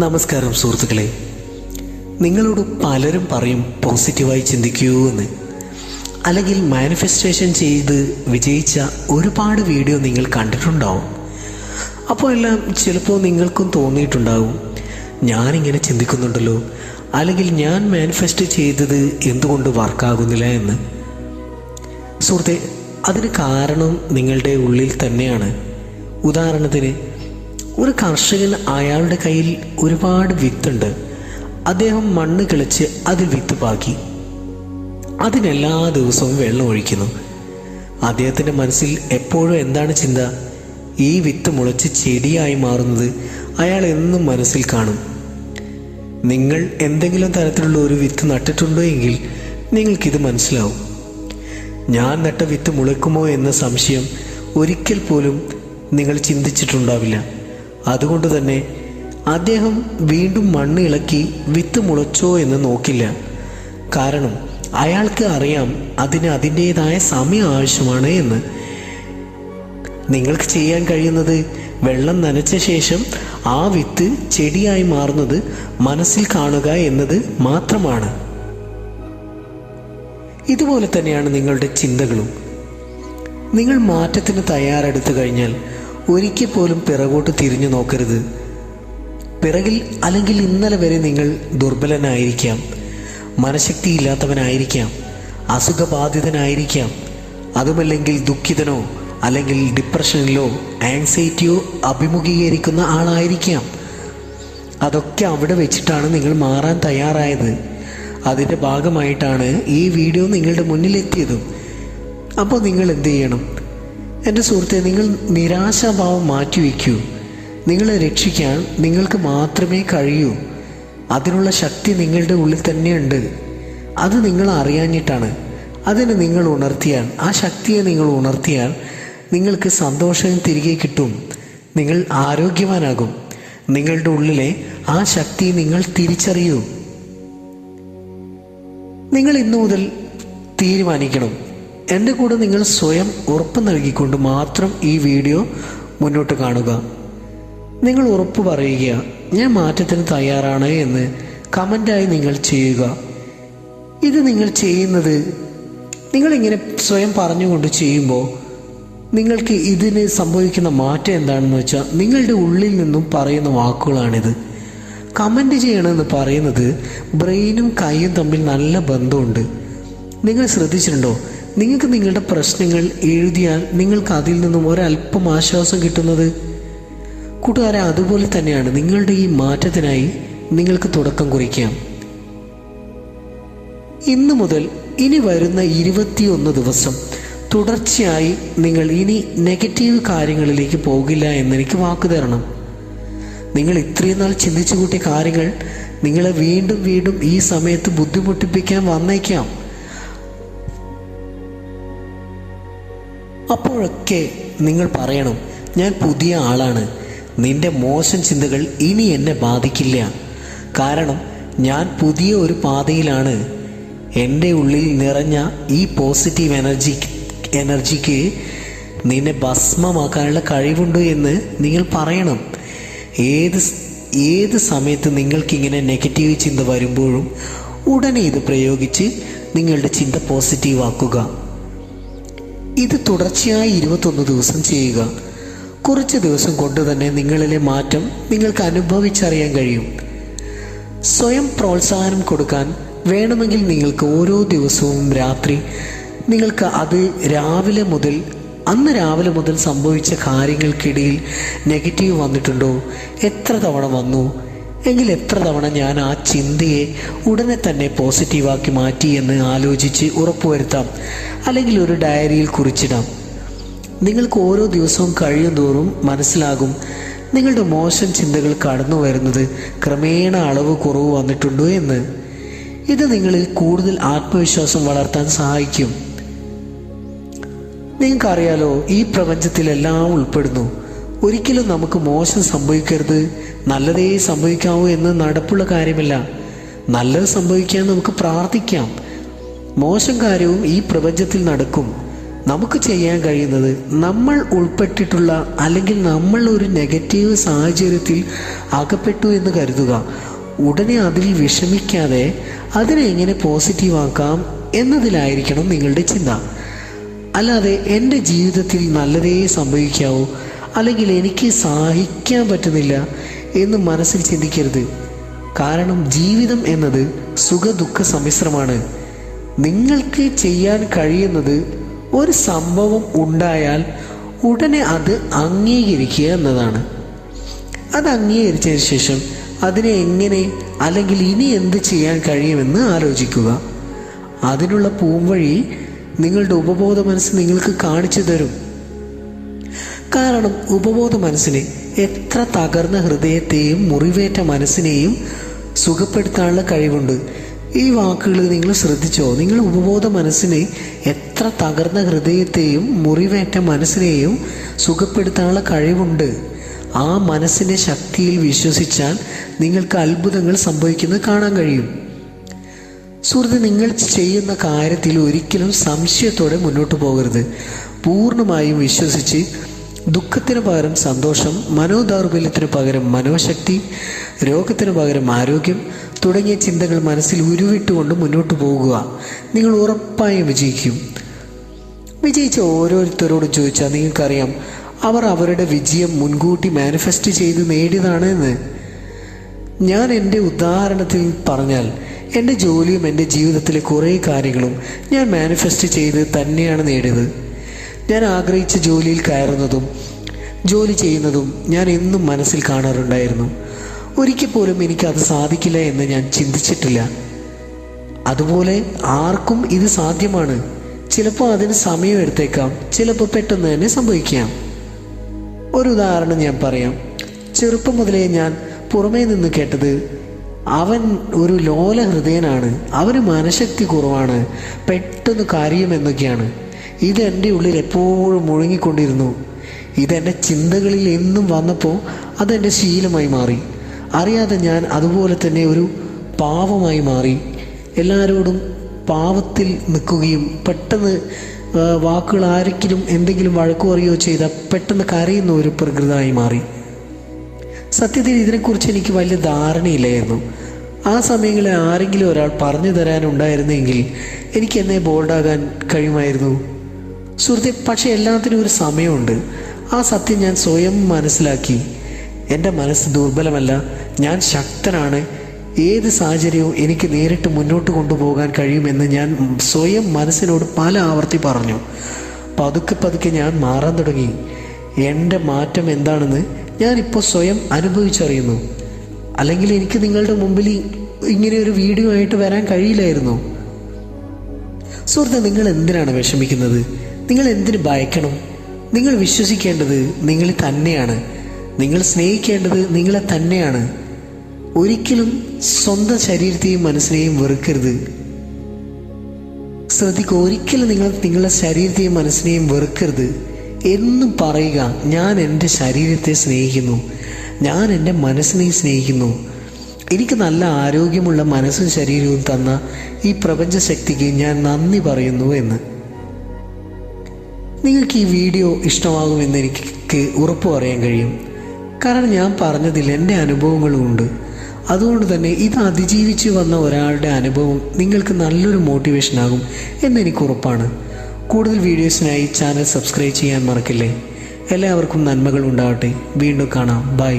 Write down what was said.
നമസ്കാരം സുഹൃത്തുക്കളെ. നിങ്ങളോട് പലരും പറയും പോസിറ്റീവായി ചിന്തിക്കൂ എന്ന്. അല്ലെങ്കിൽ മാനിഫെസ്റ്റേഷൻ ചെയ്ത് വിജയിച്ച ഒരുപാട് വീഡിയോ നിങ്ങൾ കണ്ടിട്ടുണ്ടാവും. അപ്പോൾ എല്ലാം ചിലപ്പോൾ നിങ്ങൾക്കും തോന്നിയിട്ടുണ്ടാവും, ഞാനിങ്ങനെ ചിന്തിക്കുന്നുണ്ടല്ലോ, അല്ലെങ്കിൽ ഞാൻ മാനിഫെസ്റ്റ് ചെയ്തത് എന്തുകൊണ്ട് വർക്കാകുന്നില്ല എന്ന്. സുഹൃത്തെ, അതിന് കാരണം നിങ്ങളുടെ ഉള്ളിൽ തന്നെയാണ്. ഉദാഹരണത്തിന്, ഒരു കർഷകൻ, അയാളുടെ കയ്യിൽ ഒരുപാട് വിത്തുണ്ട്. അദ്ദേഹം മണ്ണ് കിളച്ച് അതിൽ വിത്ത് പാകി അതിനെല്ലാ ദിവസവും വെള്ളം ഒഴിക്കുന്നു. അദ്ദേഹത്തിൻ്റെ മനസ്സിൽ എപ്പോഴും എന്താണ് ചിന്ത? ഈ വിത്ത് മുളച്ച് ചെടിയായി മാറുന്നത് അയാൾ എന്നും മനസ്സിൽ കാണും. നിങ്ങൾ എന്തെങ്കിലും തരത്തിലുള്ള ഒരു വിത്ത് നട്ടിട്ടുണ്ടോ എങ്കിൽ നിങ്ങൾക്കിത് മനസ്സിലാവും. ഞാൻ നട്ട വിത്ത് മുളയ്ക്കുമോ എന്ന സംശയം ഒരിക്കൽ പോലും നിങ്ങൾ ചിന്തിച്ചിട്ടുണ്ടാവില്ല. അതുകൊണ്ട് തന്നെ അദ്ദേഹം വീണ്ടും മണ്ണ് ഇളക്കി വിത്ത് മുളച്ചോ എന്ന് നോക്കില്ല. കാരണം അയാൾക്ക് അറിയാം അതിന് അതിൻ്റേതായ സമയം ആവശ്യമാണ് എന്ന്. നിങ്ങൾക്ക് ചെയ്യാൻ കഴിയുന്നത് വെള്ളം നനച്ച ശേഷം ആ വിത്ത് ചെടിയായി മാറുന്നത് മനസ്സിൽ കാണുക എന്നത് മാത്രമാണ്. ഇതുപോലെ തന്നെയാണ് നിങ്ങളുടെ ചിന്തകളും. നിങ്ങൾ മാറ്റത്തിന് തയ്യാറെടുത്തു കഴിഞ്ഞാൽ ഒരിക്കൽ പോലും പിറകോട്ട് തിരിഞ്ഞു നോക്കരുത്. പിറകിൽ അല്ലെങ്കിൽ ഇന്നലെ വരെ നിങ്ങൾ ദുർബലനായിരിക്കാം, മനഃശക്തി ഇല്ലാത്തവനായിരിക്കാം, അസുഖബാധിതനായിരിക്കാം, അതുമല്ലെങ്കിൽ ദുഃഖിതനോ അല്ലെങ്കിൽ ഡിപ്രഷനിലോ ആങ്സൈറ്റിയോ അഭിമുഖീകരിക്കുന്ന ആളായിരിക്കാം. അതൊക്കെ അവിടെ വെച്ചിട്ടാണ് നിങ്ങൾ മാറാൻ തയ്യാറായത്. അതിൻ്റെ ഭാഗമായിട്ടാണ് ഈ വീഡിയോ നിങ്ങളുടെ മുന്നിലെത്തിയതും. അപ്പോൾ നിങ്ങൾ എന്ത് ചെയ്യണം? എൻ്റെ സുഹൃത്തെ, നിങ്ങൾ നിരാശാഭാവം മാറ്റിവെക്കൂ. നിങ്ങളെ രക്ഷിക്കാൻ നിങ്ങൾക്ക് മാത്രമേ കഴിയൂ. അതിനുള്ള ശക്തി നിങ്ങളുടെ ഉള്ളിൽ തന്നെയുണ്ട്. അത് നിങ്ങൾ അറിയാഞ്ഞിട്ടാണ്. അതിനെ നിങ്ങൾ ഉണർത്തിയാൽ, ആ ശക്തിയെ നിങ്ങൾ ഉണർത്തിയാൽ നിങ്ങൾക്ക് സന്തോഷം തിരികെ കിട്ടും. നിങ്ങൾ ആരോഗ്യവാനാകും. നിങ്ങളുടെ ഉള്ളിലെ ആ ശക്തി നിങ്ങൾ തിരിച്ചറിയൂ. നിങ്ങൾ ഇന്നു മുതൽ തീരുമാനിക്കണം. എൻ്റെ കൂടെ നിങ്ങൾ സ്വയം ഉറപ്പ് നൽകിക്കൊണ്ട് മാത്രം ഈ വീഡിയോ മുന്നോട്ട് കാണുക. നിങ്ങൾ ഉറപ്പ് പറയുക, ഞാൻ മാറ്റത്തിന് തയ്യാറാണ് എന്ന് കമൻ്റായി നിങ്ങൾ ചെയ്യുക. ഇത് നിങ്ങൾ ചെയ്യുന്നത്, നിങ്ങളിങ്ങനെ സ്വയം പറഞ്ഞുകൊണ്ട് ചെയ്യുമ്പോൾ നിങ്ങൾക്ക് ഇതിന് സംഭവിക്കുന്ന മാറ്റം എന്താണെന്ന് വെച്ചാൽ, നിങ്ങളുടെ ഉള്ളിൽ നിന്നും പറയുന്ന വാക്കുകളാണിത്. കമൻ്റ് ചെയ്യണമെന്ന് പറയുന്നത് ബ്രെയിനും കൈയും തമ്മിൽ നല്ല ബന്ധമുണ്ട്. നിങ്ങൾ ശ്രദ്ധിച്ചിട്ടുണ്ടോ? നിങ്ങൾക്ക് നിങ്ങളുടെ പ്രശ്നങ്ങൾ എഴുതിയാൽ നിങ്ങൾക്ക് അതിൽ നിന്നും ഒരല്പം ആശ്വാസം കിട്ടുന്നത്. കൂട്ടുകാരെ, അതുപോലെ തന്നെയാണ് നിങ്ങളുടെ ഈ മാറ്റത്തിനായി നിങ്ങൾക്ക് തുടക്കം കുറിക്കാം. ഇന്നു മുതൽ ഇനി വരുന്ന 21 ദിവസം തുടർച്ചയായി നിങ്ങൾ ഇനി നെഗറ്റീവ് കാര്യങ്ങളിലേക്ക് പോകില്ല എന്നെനിക്ക് വാക്ക് തരണം. നിങ്ങൾ ഇത്രയും നാൾ ചിന്തിച്ചു കൂട്ടിയ കാര്യങ്ങൾ നിങ്ങളെ വീണ്ടും വീണ്ടും ഈ സമയത്ത് ബുദ്ധിമുട്ടിപ്പിക്കാൻ വന്നേക്കാം. അപ്പോഴൊക്കെ നിങ്ങൾ പറയണം, ഞാൻ പുതിയ ആളാണ്, നിന്റെ മോശം ചിന്തകൾ ഇനി എന്നെ ബാധിക്കില്ല. കാരണം ഞാൻ പുതിയ ഒരു പാതയിലാണ്. എൻ്റെ ഉള്ളിൽ നിറഞ്ഞ ഈ പോസിറ്റീവ് എനർജിക്ക് നിന്നെ ഭസ്മമാക്കാനുള്ള കഴിവുണ്ട് എന്ന് നിങ്ങൾ പറയണം. ഏത് സമയത്ത് നിങ്ങൾക്കിങ്ങനെ നെഗറ്റീവ് ചിന്ത വരുമ്പോഴും ഉടനെ ഇത് പ്രയോഗിച്ച് നിങ്ങളുടെ ചിന്ത പോസിറ്റീവ് ആക്കുക. ഇത് തുടർച്ചയായി 21 ദിവസം ചെയ്യുക. കുറച്ച് ദിവസം കൊണ്ട് തന്നെ നിങ്ങളിലെ മാറ്റം നിങ്ങൾക്ക് അനുഭവിച്ചറിയാൻ കഴിയും. സ്വയം പ്രോത്സാഹനം കൊടുക്കാൻ വേണമെങ്കിൽ നിങ്ങൾക്ക് ഓരോ ദിവസവും രാത്രി നിങ്ങൾക്ക് അത് അന്ന് രാവിലെ മുതൽ സംഭവിച്ച കാര്യങ്ങൾക്കിടയിൽ നെഗറ്റീവ് വന്നിട്ടുണ്ടോ, എത്ര തവണ വന്നു എങ്കിൽ എത്ര തവണ ഞാൻ ആ ചിന്തയെ ഉടനെ തന്നെ പോസിറ്റീവാക്കി മാറ്റി എന്ന് ആലോചിച്ച് ഉറപ്പുവരുത്താം. അല്ലെങ്കിൽ ഒരു ഡയറിയിൽ കുറിച്ചിടാം. നിങ്ങൾക്ക് ഓരോ ദിവസവും കഴിയും തോറും മനസ്സിലാകും നിങ്ങളുടെ മോശം ചിന്തകൾ കടന്നു വരുന്നത് ക്രമേണ അളവ് കുറവ് വന്നിട്ടുണ്ടോ എന്ന്. ഇത് നിങ്ങളിൽ കൂടുതൽ ആത്മവിശ്വാസം വളർത്താൻ സഹായിക്കും. നിങ്ങൾക്കറിയാലോ, ഈ പ്രപഞ്ചത്തിലെല്ലാം ഉൾപ്പെടുന്നു. ഒരിക്കലും നമുക്ക് മോശം സംഭവിക്കരുത്, നല്ലതേ സംഭവിക്കാവൂ എന്ന് നടപ്പുള്ള കാര്യമില്ല. നല്ലത് സംഭവിക്കാൻ നമുക്ക് പ്രാർത്ഥിക്കാം. മോശം കാര്യവും ഈ പ്രപഞ്ചത്തിൽ നടക്കും. നമുക്ക് ചെയ്യാൻ കഴിയുന്നത്, നമ്മൾ ഉൾപ്പെട്ടിട്ടുള്ള അല്ലെങ്കിൽ നമ്മൾ ഒരു നെഗറ്റീവ് സാഹചര്യത്തിൽ അകപ്പെട്ടു എന്ന് കരുതുക. ഉടനെ അതിൽ വിഷമിക്കാതെ അതിനെ എങ്ങനെ പോസിറ്റീവാക്കാം എന്നതിലായിരിക്കണം നിങ്ങളുടെ ചിന്ത. അല്ലാതെ എൻ്റെ ജീവിതത്തിൽ നല്ലതേ സംഭവിക്കാവൂ അല്ലെങ്കിൽ എനിക്ക് സഹിക്കാൻ പറ്റുന്നില്ല എന്ന് മനസ്സിൽ ചിന്തിക്കരുത്. കാരണം ജീവിതം എന്നത് സുഖദുഃഖ സമ്മിശ്രമാണ്. നിങ്ങൾക്ക് ചെയ്യാൻ കഴിയുന്നത് ഒരു സംഭവം ഉണ്ടായാൽ ഉടനെ അത് അംഗീകരിക്കുക എന്നതാണ്. അത് അംഗീകരിച്ചതിന് ശേഷം അതിനെ എങ്ങനെ അല്ലെങ്കിൽ ഇനി എന്ത് ചെയ്യാൻ കഴിയുമെന്ന് ആലോചിക്കുക. അതിനുള്ള പൂംവഴി നിങ്ങളുടെ ഉപബോധ മനസ്സ് നിങ്ങൾക്ക് കാണിച്ചു തരും. കാരണം ഉപബോധ മനസ്സിന് എത്ര തകർന്ന ഹൃദയത്തെയും മുറിവേറ്റ മനസ്സിനെയും സുഖപ്പെടുത്താനുള്ള കഴിവുണ്ട്. ഈ വാക്കുകൾ നിങ്ങൾ ശ്രദ്ധിച്ചോ? നിങ്ങൾ ഉപബോധ മനസ്സിന് എത്ര തകർന്ന ഹൃദയത്തെയും മുറിവേറ്റ മനസ്സിനെയും സുഖപ്പെടുത്താനുള്ള കഴിവുണ്ട്. ആ മനസ്സിൻ്റെ ശക്തിയിൽ വിശ്വസിച്ചാൽ നിങ്ങൾക്ക് അത്ഭുതങ്ങൾ സംഭവിക്കുന്നത് കാണാൻ കഴിയും. സുഹൃത്ത്, നിങ്ങൾ ചെയ്യുന്ന കാര്യത്തിൽ ഒരിക്കലും സംശയത്തോടെ മുന്നോട്ട് പോകരുത്. പൂർണ്ണമായും വിശ്വസിച്ച് ദുഃഖത്തിന് പകരം സന്തോഷം, മനോദൗർബല്യത്തിന് പകരം മനോശക്തി, രോഗത്തിന് പകരം ആരോഗ്യം തുടങ്ങിയ ചിന്തകൾ മനസ്സിൽ ഉരുവിട്ടുകൊണ്ട് മുന്നോട്ട് പോകുക. നിങ്ങൾ ഉറപ്പായും വിജയിക്കും. വിജയിച്ച ഓരോരുത്തരോടും ചോദിച്ചാൽ നിങ്ങൾക്കറിയാം അവർ അവരുടെ വിജയം മുൻകൂട്ടി മാനിഫെസ്റ്റ് ചെയ്ത് നേടിയതാണ് എന്ന്. ഞാൻ എൻ്റെ ഉദാഹരണത്തിൽ പറഞ്ഞാൽ എൻ്റെ ജോലിയും എൻ്റെ ജീവിതത്തിലെ കുറേ കാര്യങ്ങളും ഞാൻ മാനിഫെസ്റ്റ് ചെയ്ത് തന്നെയാണ് നേടിയത്. ഞാൻ ആഗ്രഹിച്ച ജോലിയിൽ കയറുന്നതും ജോലി ചെയ്യുന്നതും ഞാൻ എന്നും മനസ്സിൽ കാണാറുണ്ടായിരുന്നു. ഒരിക്കൽ പോലും എനിക്കത് സാധിക്കില്ല എന്ന് ഞാൻ ചിന്തിച്ചിട്ടില്ല. അതുപോലെ ആർക്കും ഇത് സാധ്യമാണ്. ചിലപ്പോൾ അതിന് സമയം എടുത്തേക്കാം, ചിലപ്പോൾ പെട്ടെന്ന് തന്നെ സംഭവിക്കാം. ഒരു ഉദാഹരണം ഞാൻ പറയാം. ചെറുപ്പം മുതലേ ഞാൻ പുറമേ നിന്ന് കേട്ടത് അവൻ ഒരു ലോല ഹൃദയനാണ്, അവന് മനഃശക്തി കുറവാണ്, പെട്ടെന്ന് കരയുമെന്നൊക്കെയാണ്. ഇത് എൻ്റെ ഉള്ളിൽ എപ്പോഴും മുഴങ്ങിക്കൊണ്ടിരുന്നു. ഇതെൻ്റെ ചിന്തകളിൽ എന്നും വന്നപ്പോൾ അതെൻ്റെ ശീലമായി മാറി. അറിയാതെ ഞാൻ അതുപോലെ തന്നെ ഒരു പാവമായി മാറി. എല്ലാവരോടും പാവത്തിൽ നിൽക്കുകയും പെട്ടെന്ന് വാക്കുകൾ ആരെങ്കിലും എന്തെങ്കിലും വഴക്കു പറയുകയോ ചെയ്താൽ പെട്ടെന്ന് കരയുന്ന ഒരു പ്രകൃതമായി മാറി. സത്യത്തിൽ ഇതിനെക്കുറിച്ച് എനിക്ക് വലിയ ധാരണയില്ലായിരുന്നു. ആ സമയങ്ങളിൽ ആരെങ്കിലും ഒരാൾ പറഞ്ഞു തരാനുണ്ടായിരുന്നെങ്കിൽ എനിക്ക് എന്നെ ബോൾഡാകാൻ കഴിയുമായിരുന്നു. സുഹൃത്തെ, പക്ഷെ എല്ലാത്തിനും ഒരു സമയമുണ്ട്. ആ സത്യം ഞാൻ സ്വയം മനസ്സിലാക്കി. എൻ്റെ മനസ്സ് ദുർബലമല്ല, ഞാൻ ശക്തനാണ്. ഏത് സാഹചര്യവും എനിക്ക് നേരിട്ട് മുന്നോട്ട് കൊണ്ടുപോകാൻ കഴിയുമെന്ന് ഞാൻ സ്വയം മനസ്സിനോട് പല ആവർത്തി പറഞ്ഞു. പതുക്കെ പതുക്കെ ഞാൻ മാറാൻ തുടങ്ങി. എൻ്റെ മാറ്റം എന്താണെന്ന് ഞാനിപ്പോൾ സ്വയം അനുഭവിച്ചറിയുന്നു. അല്ലെങ്കിൽ എനിക്ക് നിങ്ങളുടെ മുമ്പിൽ ഇങ്ങനെ ഒരു വീഡിയോ ആയിട്ട് വരാൻ കഴിയില്ലായിരുന്നു. സുഹൃത്തെ, നിങ്ങൾ എന്തിനാണ് വിഷമിക്കുന്നത്? നിങ്ങൾ എന്തിനു ഭയക്കണം? നിങ്ങൾ വിശ്വസിക്കേണ്ടത് നിങ്ങളിൽ തന്നെയാണ്. നിങ്ങൾ സ്നേഹിക്കേണ്ടത് നിങ്ങളെ തന്നെയാണ്. ഒരിക്കലും സ്വന്തം ശരീരത്തെയും മനസ്സിനെയും വെറുക്കരുത്. ശ്രദ്ധിക്കുക, ഒരിക്കലും നിങ്ങൾ നിങ്ങളുടെ ശരീരത്തെയും മനസ്സിനെയും വെറുക്കരുത്. എന്നും പറയുക, ഞാൻ എൻ്റെ ശരീരത്തെ സ്നേഹിക്കുന്നു, ഞാൻ എൻ്റെ മനസ്സിനെ സ്നേഹിക്കുന്നു. എനിക്ക് നല്ല ആരോഗ്യമുള്ള മനസ്സും ശരീരവും തന്ന ഈ പ്രപഞ്ചശക്തിക്ക് ഞാൻ നന്ദി പറയുന്നു എന്ന്. നിങ്ങൾക്ക് ഈ വീഡിയോ ഇഷ്ടമാകുമെന്ന് എനിക്ക് ഉറപ്പ് പറയാൻ കഴിയും. കാരണം ഞാൻ പറഞ്ഞതിൽ എൻ്റെ അനുഭവങ്ങളുമുണ്ട്. അതുകൊണ്ട് തന്നെ ഇത് അതിജീവിച്ച് വന്ന ഒരാളുടെ അനുഭവം നിങ്ങൾക്ക് നല്ലൊരു മോട്ടിവേഷനാകും എന്നെനിക്ക് ഉറപ്പാണ്. കൂടുതൽ വീഡിയോസിനായി ചാനൽ സബ്സ്ക്രൈബ് ചെയ്യാൻ മറക്കില്ലേ. എല്ലാവർക്കും നന്മകൾ ഉണ്ടാവട്ടെ. വീണ്ടും കാണാം. ബൈ.